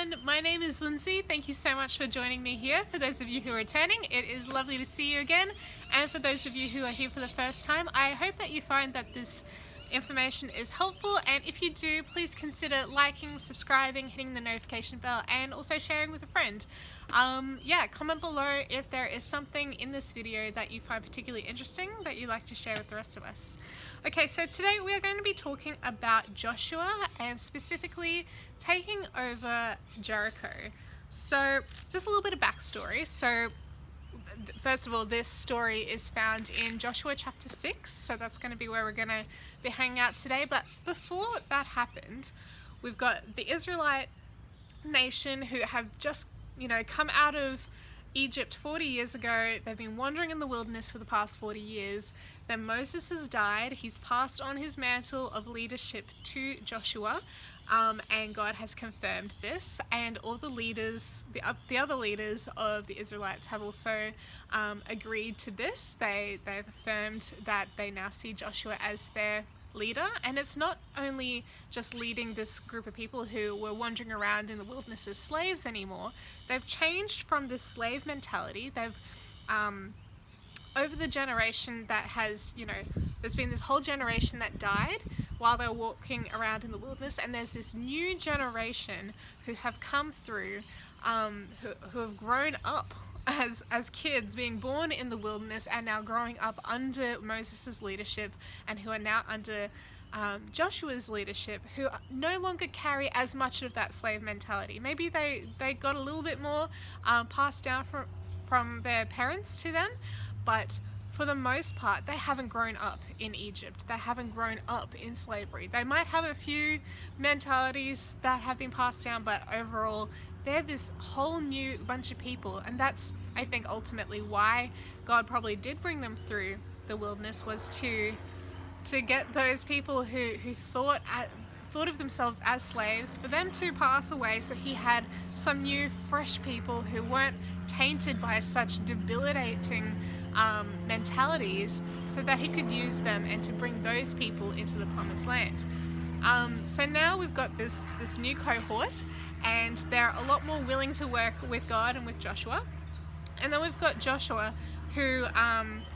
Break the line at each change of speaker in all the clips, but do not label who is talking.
everyone, my name is Lindsay. Thank you so much for joining me here. For those of you who are returning, it is lovely to see you again. And for those of you who are here for the first time, I hope that you find that this information is helpful, and if you do, please consider liking, subscribing, hitting the notification bell, and also sharing with a friend. Comment below if there is something in this video that you find particularly interesting that you'd like to share with the rest of us. Okay, so today we are going to be talking about Joshua and specifically taking over Jericho. So just a little bit of backstory. So first of all, this story is found in Joshua chapter 6, so that's going to be where we're going to be hanging out today. But before that happened, we've got the Israelite nation who have just, come out of Egypt 40 years ago. They've been wandering in the wilderness for the past 40 years. Then Moses has died. He's passed on his mantle of leadership to Joshua. And God has confirmed this, and all the leaders, the other leaders of the Israelites have also agreed to this. They've affirmed that they now see Joshua as their leader, and it's not only just leading this group of people who were wandering around in the wilderness as slaves anymore. They've changed from this slave mentality. They've over the generation that has, there's been this whole generation that died while they were walking around in the wilderness, and there's this new generation who have come through, who have grown up as kids, being born in the wilderness and now growing up under Moses' leadership, and who are now under Joshua's leadership, who no longer carry as much of that slave mentality. Maybe they got a little bit more passed down from their parents to them, but for the most part, they haven't grown up in Egypt. They haven't grown up in slavery. They might have a few mentalities that have been passed down, but overall, they're this whole new bunch of people. And that's, I think, ultimately why God probably did bring them through the wilderness, was to get those people who thought of themselves as slaves, for them to pass away, so he had some new, fresh people who weren't tainted by such debilitating mentalities, so that he could use them and to bring those people into the promised land. So now we've got this new cohort, and they're a lot more willing to work with God and with Joshua. And then we've got Joshua, who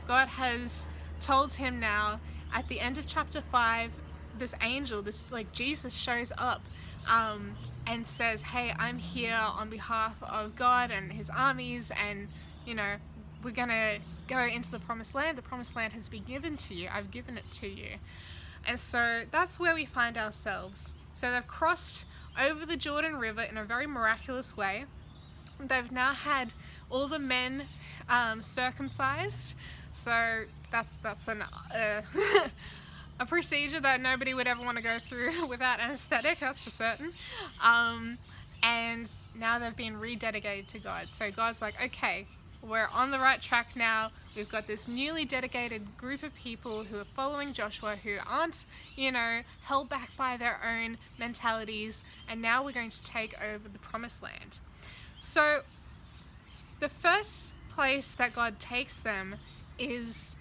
God has told him now at the end of chapter 5, this angel, Jesus shows up and says, hey, I'm here on behalf of God and his armies, and we're gonna go into the promised land. The promised land has been given to you. I've given it to you. And so that's where we find ourselves. So they've crossed over the Jordan River in a very miraculous way. They've now had all the men circumcised. So that's a procedure that nobody would ever want to go through without anesthetic, that's for certain. And now they've been rededicated to God. So God's like, okay, we're on the right track now. We've got this newly dedicated group of people who are following Joshua, who aren't, held back by their own mentalities, and now we're going to take over the promised land. So the first place that God takes them is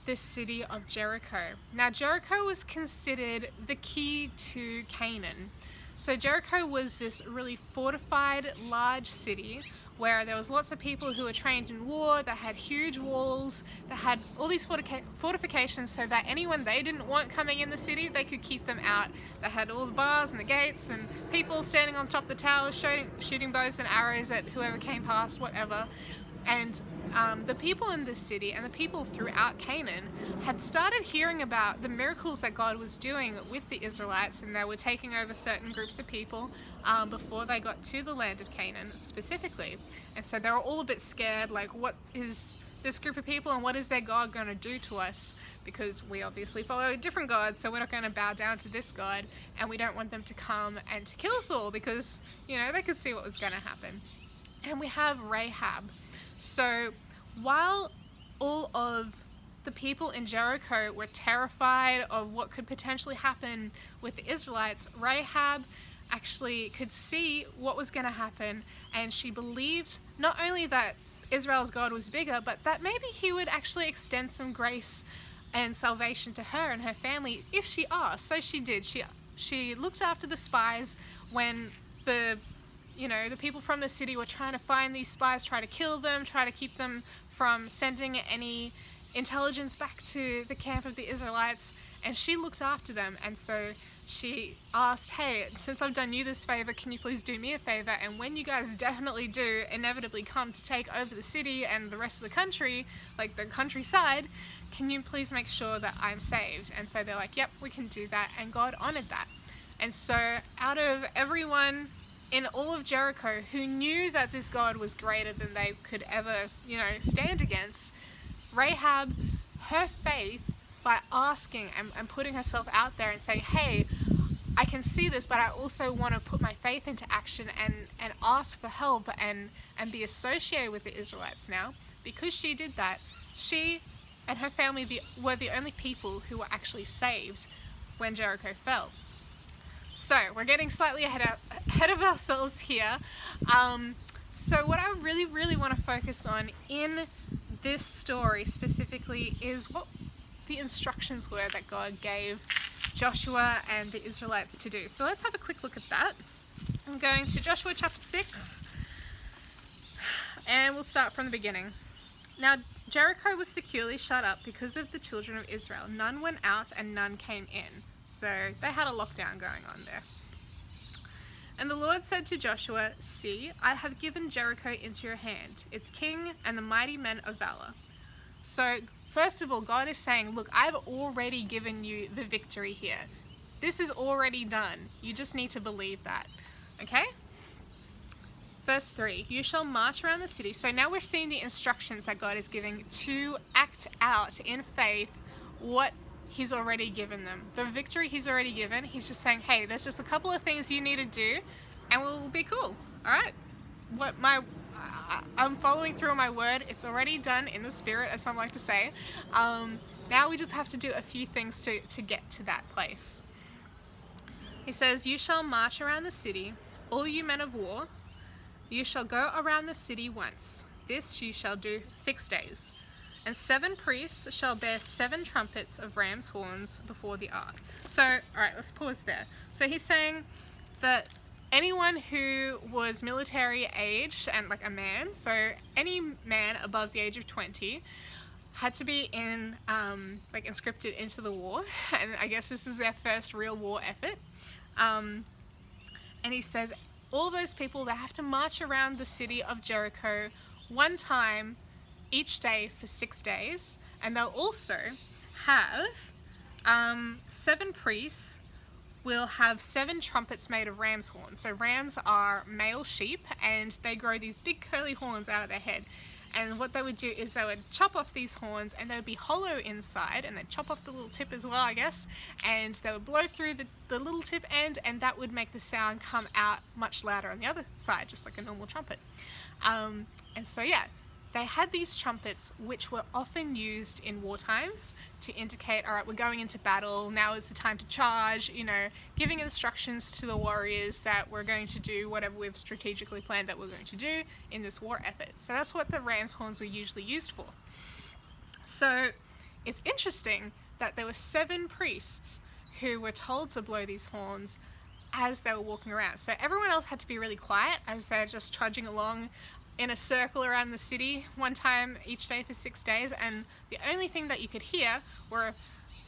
this city of Jericho. Now, Jericho was considered the key to Canaan. So Jericho was this really fortified, large city where there was lots of people who were trained in war, that had huge walls, that had all these fortifications so that anyone they didn't want coming in the city, they could keep them out. They had all the bars and the gates and people standing on top of the towers shooting bows and arrows at whoever came past, whatever. And the people in this city and the people throughout Canaan had started hearing about the miracles that God was doing with the Israelites, and they were taking over certain groups of people before they got to the land of Canaan specifically. And so they were all a bit scared, like, what is this group of people and what is their God going to do to us? Because we obviously follow a different God, so we're not going to bow down to this God, and we don't want them to come and to kill us all, because, they could see what was going to happen. And we have Rahab. So while all of the people in Jericho were terrified of what could potentially happen with the Israelites, Rahab actually could see what was going to happen, and she believed not only that Israel's God was bigger, but that maybe he would actually extend some grace and salvation to her and her family if she asked. So she did. She looked after the spies when the the people from the city were trying to find these spies, try to kill them, try to keep them from sending any intelligence back to the camp of the Israelites. And she looked after them, and so she asked, hey, since I've done you this favor, can you please do me a favor? And when you guys definitely do inevitably come to take over the city and the rest of the country, like the countryside, can you please make sure that I'm saved? And so they're like, yep, we can do that. And God honored that. And so out of everyone in all of Jericho who knew that this God was greater than they could ever, stand against, Rahab, her faith, by asking and putting herself out there and saying, hey, I can see this, but I also want to put my faith into action and ask for help and be associated with the Israelites now. Because she did that, she and her family were the only people who were actually saved when Jericho fell. So we're getting slightly ahead of ourselves here. So what I really, really want to focus on in this story specifically is what the instructions were that God gave Joshua and the Israelites to do. So let's have a quick look at that. I'm going to Joshua chapter 6, and we'll start from the beginning. Now Jericho was securely shut up because of the children of Israel. None went out and none came in. So they had a lockdown going on there. And the Lord said to Joshua, see, I have given Jericho into your hand, its king and the mighty men of valor. So first of all, God is saying, look, I've already given you the victory here. This is already done. You just need to believe that. Okay? Verse 3, you shall march around the city. So now we're seeing the instructions that God is giving to act out in faith what he's already given them. The victory he's already given, he's just saying, hey, there's just a couple of things you need to do and we'll be cool. All right? I'm following through on my word. It's already done in the spirit, as some like to say. Now we just have to do a few things to get to that place. He says, you shall march around the city, all you men of war. You shall go around the city once. This you shall do 6 days. And 7 priests shall bear 7 trumpets of ram's horns before the ark. So, all right, let's pause there. So he's saying that anyone who was military aged and like a man, so any man above the age of 20 had to be conscripted into the war. And I guess this is their first real war effort. And he says all those people, they have to march around the city of Jericho one time each day for 6 days, and they'll also have 7 priests will have 7 trumpets made of ram's horns. So rams are male sheep, and they grow these big curly horns out of their head. And what they would do is they would chop off these horns, and they would be hollow inside, and they'd chop off the little tip as well, I guess, and they would blow through the little tip end, and that would make the sound come out much louder on the other side, just like a normal trumpet. And so yeah, they had these trumpets, which were often used in war times to indicate, all right, we're going into battle, now is the time to charge, giving instructions to the warriors that we're going to do whatever we've strategically planned that we're going to do in this war effort. So that's what the ram's horns were usually used for. So it's interesting that there were 7 priests who were told to blow these horns as they were walking around. So everyone else had to be really quiet as they're just trudging along in a circle around the city one time each day for 6 days, and the only thing that you could hear were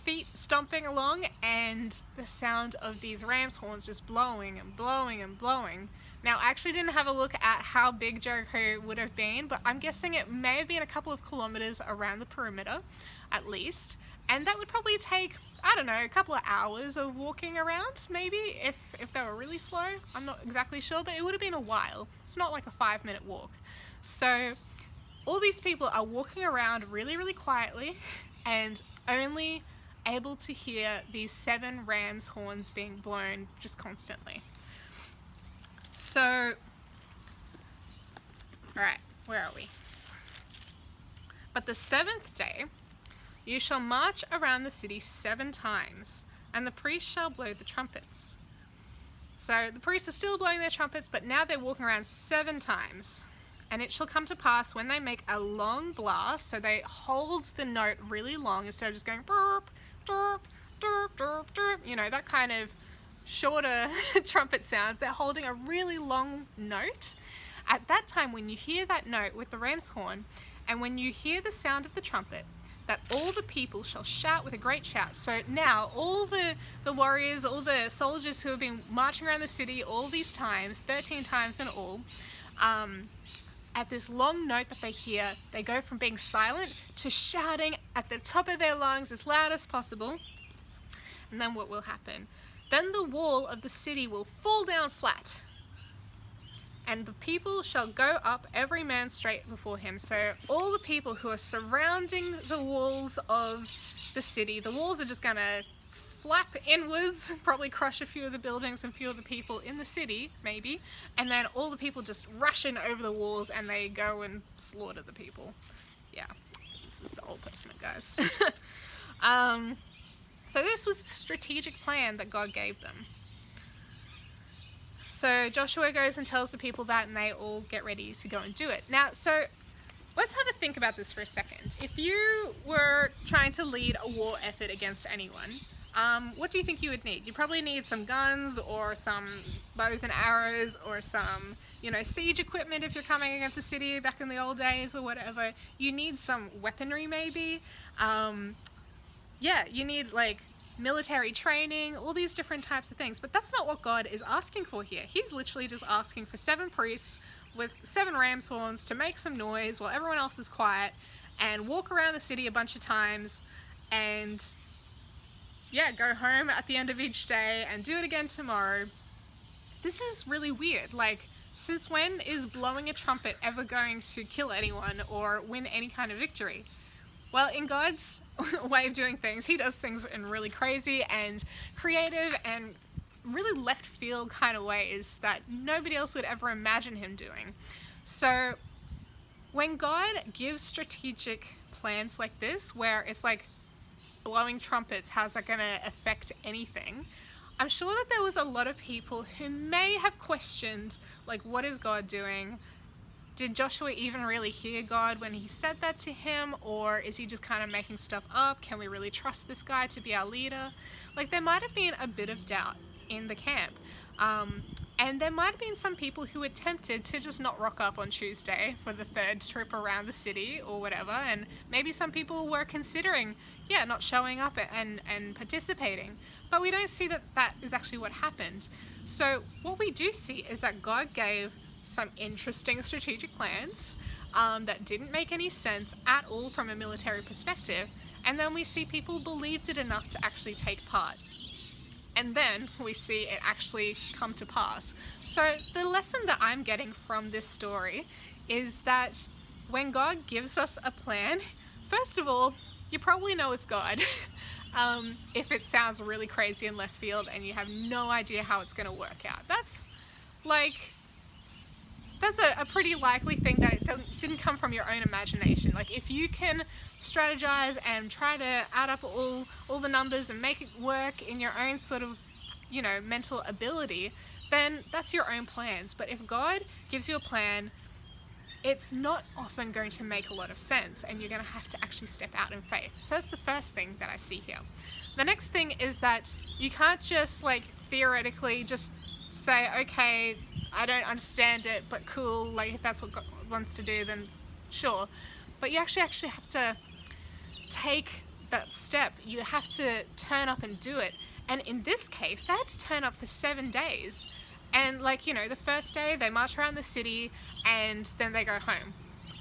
feet stomping along and the sound of these ram's horns just blowing and blowing and blowing. Now I actually didn't have a look at how big Jericho would have been, but I'm guessing it may have been a couple of kilometers around the perimeter at least, and that would probably take, I don't know, a couple of hours of walking around, maybe, if they were really slow. I'm not exactly sure, but it would have been a while. It's not like a 5-minute walk. So all these people are walking around really, really quietly and only able to hear these 7 ram's horns being blown just constantly. So, all right, where are we? But the 7th day, you shall march around the city 7 times, and the priests shall blow the trumpets. So the priests are still blowing their trumpets, but now they're walking around 7 times. And it shall come to pass when they make a long blast, so they hold the note really long instead of just going burp, derp, derp, derp, derp, that kind of shorter trumpet sounds. They're holding a really long note. At that time, when you hear that note with the ram's horn, and when you hear the sound of the trumpet, that all the people shall shout with a great shout. So now all the warriors, all the soldiers who have been marching around the city all these times, 13 times in all, at this long note that they hear, they go from being silent to shouting at the top of their lungs as loud as possible. And then what will happen? Then the wall of the city will fall down flat, and the people shall go up every man straight before him. So all the people who are surrounding the walls of the city, the walls are just going to flap inwards, probably crush a few of the buildings and a few of the people in the city, maybe. And then all the people just rush in over the walls and they go and slaughter the people. Yeah, this is the Old Testament, guys. So this was the strategic plan that God gave them. So Joshua goes and tells the people that, and they all get ready to go and do it. Now, so let's have a think about this for a second. If you were trying to lead a war effort against anyone, what do you think you would need? You probably need some guns or some bows and arrows or some, siege equipment if you're coming against a city back in the old days or whatever. You need some weaponry maybe. You need military training, all these different types of things. But that's not what God is asking for here. He's literally just asking for 7 priests with 7 ram's horns to make some noise while everyone else is quiet and walk around the city a bunch of times and go home at the end of each day and do it again tomorrow. This is really weird. Since when is blowing a trumpet ever going to kill anyone or win any kind of victory? Well, in God's way of doing things, he does things in really crazy and creative and really left field kind of ways that nobody else would ever imagine him doing. So when God gives strategic plans like this, where it's like blowing trumpets, how's that going to affect anything? I'm sure that there was a lot of people who may have questioned, what is God doing? Did Joshua even really hear God when he said that to him? Or is he just kind of making stuff up? Can we really trust this guy to be our leader? There might have been a bit of doubt in the camp. And there might have been some people who were tempted to just not rock up on Tuesday for the 3rd trip around the city or whatever. And maybe some people were considering, not showing up and participating. But we don't see that that is actually what happened. So what we do see is that God gave some interesting strategic plans that didn't make any sense at all from a military perspective, and then we see people believed it enough to actually take part, and then we see it actually come to pass. So the lesson that I'm getting from this story is that when God gives us a plan, first of all, you probably know it's God. If it sounds really crazy and left field and you have no idea how it's going to work out, that's a pretty likely thing that it didn't come from your own imagination. If you can strategize and try to add up all the numbers and make it work in your own sort of, mental ability, then that's your own plans. But if God gives you a plan, it's not often going to make a lot of sense, and you're going to have to actually step out in faith. So that's the first thing that I see here. The next thing is that you can't just theoretically just say, okay, I don't understand it, but cool, if that's what God wants to do, then sure. But you actually have to take that step. You have to turn up and do it. And in this case, they had to turn up for 7 days. And the first day they march around the city and then they go home.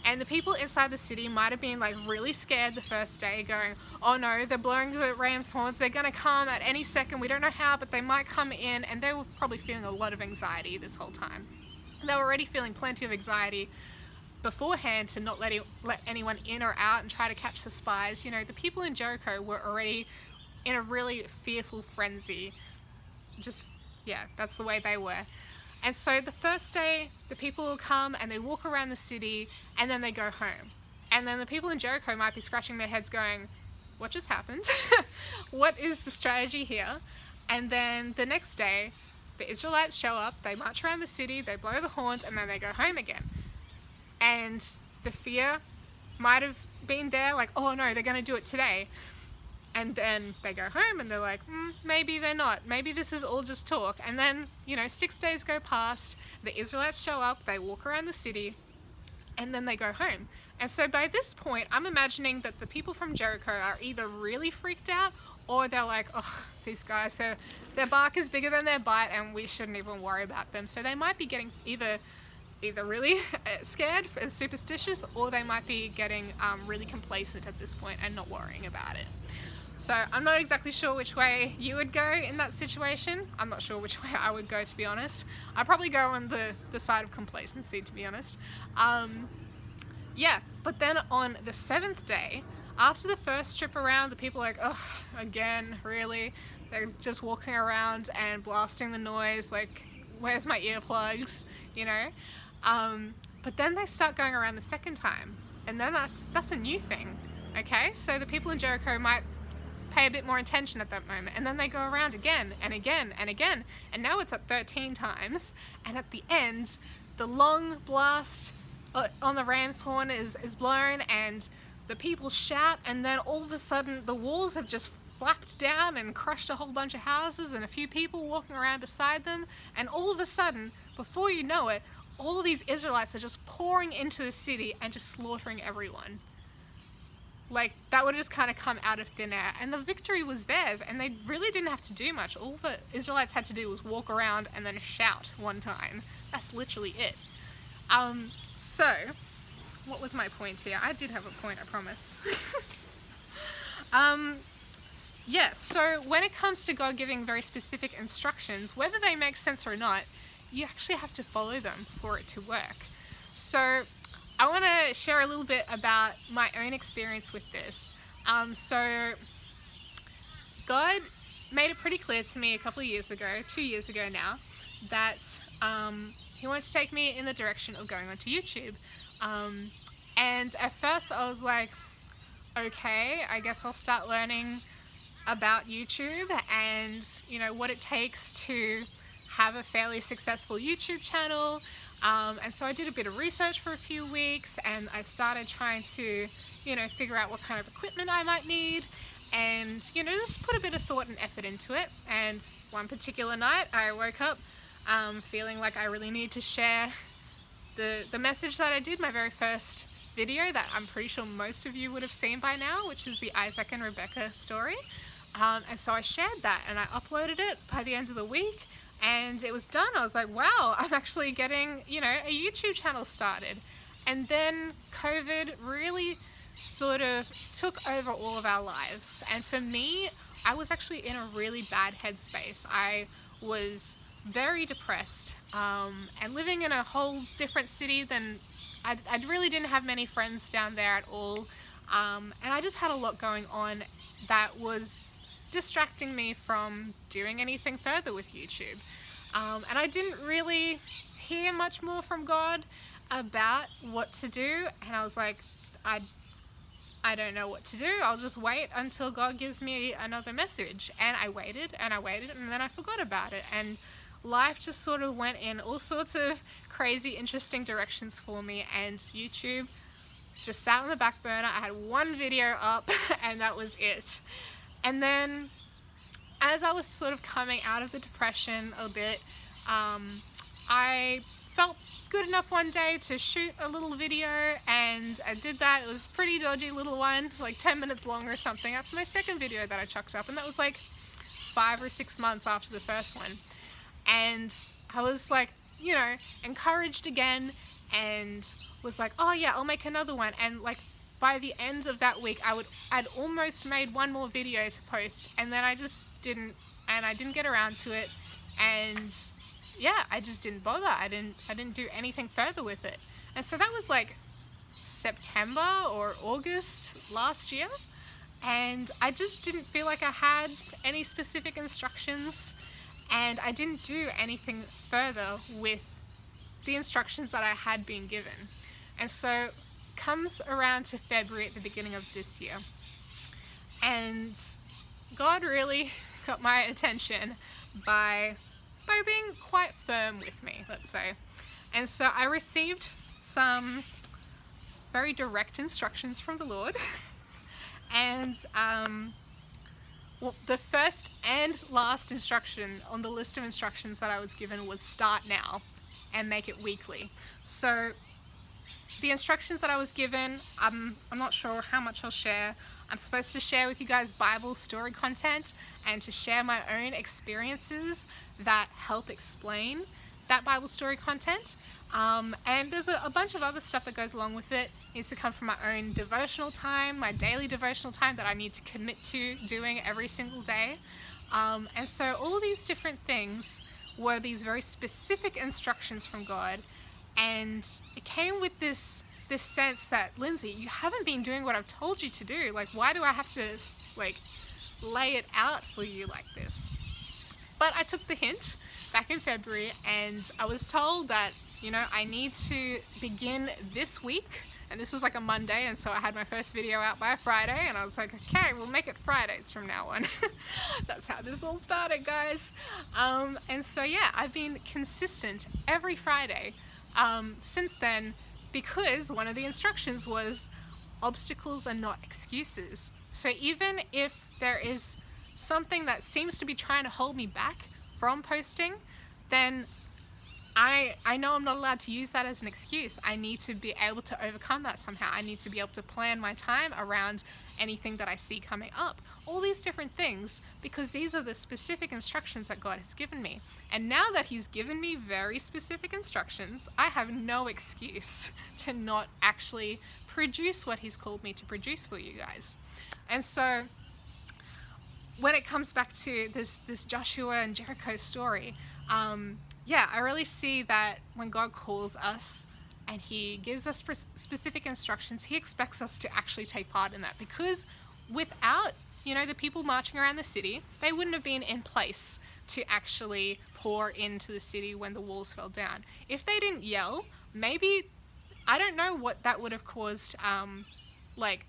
And the people inside the city might have been really scared the first day, going, oh no, they're blowing the ram's horns, they're gonna come at any second, we don't know how, but they might come in. And they were probably feeling a lot of anxiety this whole time. They were already feeling plenty of anxiety beforehand to not let anyone in or out and try to catch the spies. The people in Jericho were already in a really fearful frenzy. That's the way they were. And so the first day, the people will come and they walk around the city and then they go home. And then the people in Jericho might be scratching their heads going, what just happened? What is the strategy here? And then the next day, the Israelites show up, they march around the city, they blow the horns, and then they go home again. And the fear might have been there, oh no, they're going to do it today. And then they go home and they're like, maybe they're not. Maybe this is all just talk. And then, 6 days go past, the Israelites show up, they walk around the city, and then they go home. And so by this point, I'm imagining that the people from Jericho are either really freaked out, or they're like, oh, these guys, their bark is bigger than their bite and we shouldn't even worry about them. So they might be getting either really scared and superstitious, or they might be getting really complacent at this point and not worrying about it. So I'm not exactly sure which way you would go in that situation. I'm not sure which way I would go, to be honest. I'd probably go on the side of complacency, to be honest. Yeah, but then on the 7th day, after the first trip around, the people are like, ugh, again, really? They're just walking around and blasting the noise, like, where's my earplugs, But then they start going around the second time, and then that's a new thing, okay? So the people in Jericho might pay a bit more attention at that moment, and then they go around again and again and again, and now it's at 13 times, and at the end, the long blast on the ram's horn is blown, and the people shout, and then all of a sudden the walls have just flapped down and crushed a whole bunch of houses and a few people walking around beside them, and all of a sudden, before you know it, all of these Israelites are just pouring into the city and just slaughtering everyone. Like, that would have just kind of come out of thin air, and the victory was theirs, and they really didn't have to do much. All the Israelites had to do was walk around and then shout one time. That's literally it. So, what was my point here? I did have a point, I promise. Yeah, so when it comes to God giving very specific instructions, whether they make sense or not, you actually have to follow them for it to work. So I want to share a little bit about my own experience with this. So God made it pretty clear to me a couple of years ago, 2 years ago now, that He wanted to take me in the direction of going onto YouTube. And at first I was like, okay, I guess I'll start learning about YouTube and, what it takes to have a fairly successful YouTube channel. And so I did a bit of research for a few weeks, and I started trying to, figure out what kind of equipment I might need, and, just put a bit of thought and effort into it. And one particular night I woke up feeling like I really need to share the message that I did, my very first video that I'm pretty sure most of you would have seen by now, which is the Isaac and Rebecca story. And so I shared that and I uploaded it by the end of the week, and it was done. I was like, wow, I'm actually getting, a YouTube channel started. And then COVID really sort of took over all of our lives. And for me, I was actually in a really bad headspace. I was very depressed, and living in a whole different city than I really didn't have many friends down there at all, and I just had a lot going on that was distracting me from doing anything further with YouTube, and I didn't really hear much more from God about what to do, and I was like, I don't know what to do. I'll just wait until God gives me another message. And I waited and I waited, and then I forgot about it, and life just sort of went in all sorts of crazy, interesting directions for me, and YouTube just sat on the back burner. I had one video up and that was it. And then as I was sort of coming out of the depression a bit, I felt good enough one day to shoot a little video, and I did that. It was a pretty dodgy little one, like 10 minutes long or something. That's my second video that I chucked up, and that was like 5 or 6 months after the first one. And I was like, encouraged again, and was like, oh yeah, I'll make another one. And like by the end of that week, I'd almost made one more video to post, and then I just didn't, and I didn't get around to it, and yeah, I just didn't bother. I didn't do anything further with it. And so that was like September or August last year, and I just didn't feel like I had any specific instructions, and I didn't do anything further with the instructions that I had been given. And so comes around to February at the beginning of this year, and God really got my attention by being quite firm with me, let's say. And so I received some very direct instructions from the Lord, and the first and last instruction on the list of instructions that I was given was start now and make it weekly. So the instructions that I was given, I'm not sure how much I'll share. I'm supposed to share with you guys Bible story content and to share my own experiences that help explain that Bible story content. And there's a bunch of other stuff that goes along with it. It needs to come from my own devotional time, my daily devotional time that I need to commit to doing every single day. And so all these different things were these very specific instructions from God. And it came with this sense that, Lindsay, you haven't been doing what I've told you to do. Like, why do I have to lay it out for you like this? But I took the hint back in February, and I was told that, I need to begin this week. And this was like a Monday, and so I had my first video out by Friday, and I was like, okay, we'll make it Fridays from now on. That's how this all started, guys. And so yeah, I've been consistent every Friday since then, because one of the instructions was obstacles are not excuses. So even if there is something that seems to be trying to hold me back from posting, then I know I'm not allowed to use that as an excuse. I need to be able to overcome that somehow. I need to be able to plan my time around anything that I see coming up. All these different things, because these are the specific instructions that God has given me. And now that He's given me very specific instructions, I have no excuse to not actually produce what He's called me to produce for you guys. And so when it comes back to this Joshua and Jericho story, I really see that when God calls us and He gives us specific instructions, He expects us to actually take part in that, because without, the people marching around the city, they wouldn't have been in place to actually pour into the city when the walls fell down. If they didn't yell, maybe, I don't know what that would have caused,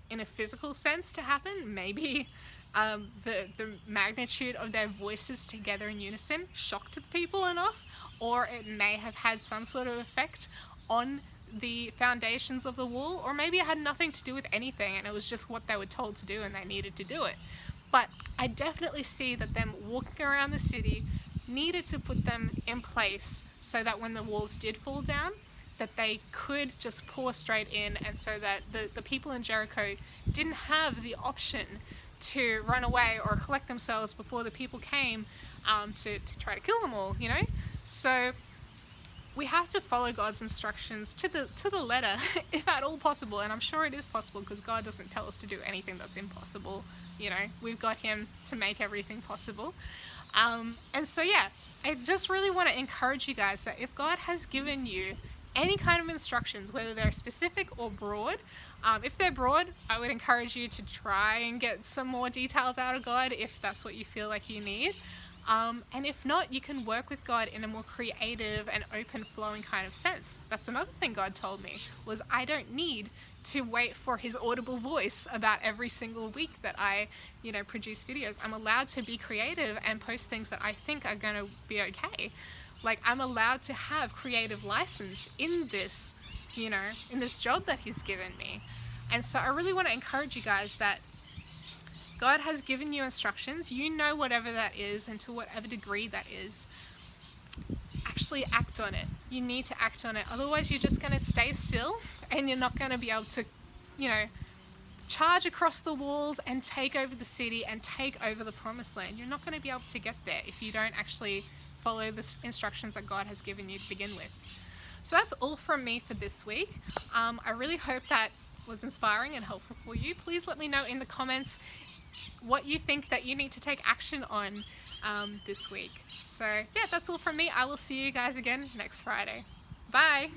in a physical sense to happen. Maybe the magnitude of their voices together in unison shocked the people enough, or it may have had some sort of effect on the foundations of the wall, or maybe it had nothing to do with anything and it was just what they were told to do and they needed to do it. But I definitely see that them walking around the city needed to put them in place so that when the walls did fall down, that they could just pour straight in, and so that the people in Jericho didn't have the option to run away or collect themselves before the people came to try to kill them all, So we have to follow God's instructions to the letter, if at all possible. And I'm sure it is possible, because God doesn't tell us to do anything that's impossible. We've got Him to make everything possible. And so yeah, I just really want to encourage you guys that if God has given you any kind of instructions, whether they're specific or broad, if they're broad, I would encourage you to try and get some more details out of God if that's what you feel like you need. And if not, you can work with God in a more creative and open flowing kind of sense. That's another thing God told me, was I don't need to wait for His audible voice about every single week that I, produce videos. I'm allowed to be creative and post things that I think are going to be okay. I'm allowed to have creative license in this, in this job that He's given me. And so I really want to encourage you guys that God has given you instructions. Whatever that is, and to whatever degree that is, actually act on it. You need to act on it. Otherwise, you're just going to stay still, and you're not going to be able to, charge across the walls and take over the city and take over the promised land. You're not going to be able to get there if you don't actually follow the instructions that God has given you to begin with. So that's all from me for this week. I really hope that was inspiring and helpful for you. Please let me know in the comments what you think that you need to take action on this week. So yeah, that's all from me. I will see you guys again next Friday. Bye!